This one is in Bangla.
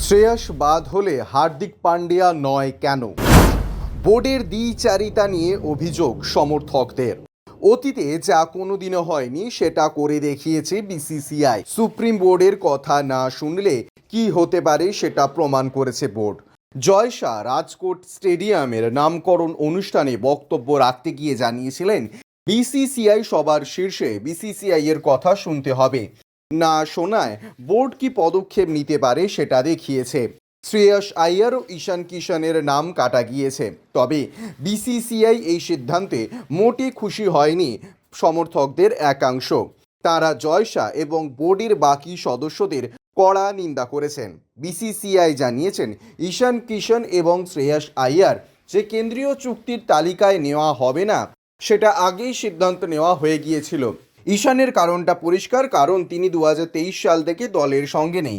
শ্রেয়স বাদ হলে হার্দিক পান্ডিয়া নয় কেন? বোর্ডের দ্বিচারিতা নিয়ে অভিযোগ সমর্থকদের। অতীতে যা কোনোদিনও হয়নি সেটা করে দেখিয়েছে বিসিসিআই। সুপ্রিম বোর্ডের কথা না শুনলে কি হতে পারে সেটা প্রমাণ করেছে বোর্ড। জয় শাহ রাজকোট স্টেডিয়ামের নামকরণ অনুষ্ঠানে বক্তব্য রাখতে গিয়ে জানিয়েছিলেন, বিসিসিআই সবার শীর্ষে, বিসিসিআই এর কথা শুনতে হবে। না শোনায় বোর্ড কি পদক্ষেপ নিতে পারে সেটা দেখিয়েছে। শ্রেয়স আইয়ার ও ঈশান কিশনের নাম কাটা গিয়েছে, তবে বিসিসিআই এই সিদ্ধান্তে মোটে খুশি হয়নি সমর্থকদের একাংশ। তারা জয় শাহ এবং বোর্ডের বাকি সদস্যদের কড়া নিন্দা করেছেন। বিসিসিআই জানিয়েছেন, ঈশান কিশন এবং শ্রেয়স আইয়ার যে কেন্দ্রীয় চুক্তির তালিকায় নেওয়া হবে না সেটা আগেই সিদ্ধান্ত নেওয়া হয়ে গিয়েছিল। ঈশানের কারণটা পরিষ্কার, কারণ তিনি 2023 সাল থেকে দলের সঙ্গে নেই।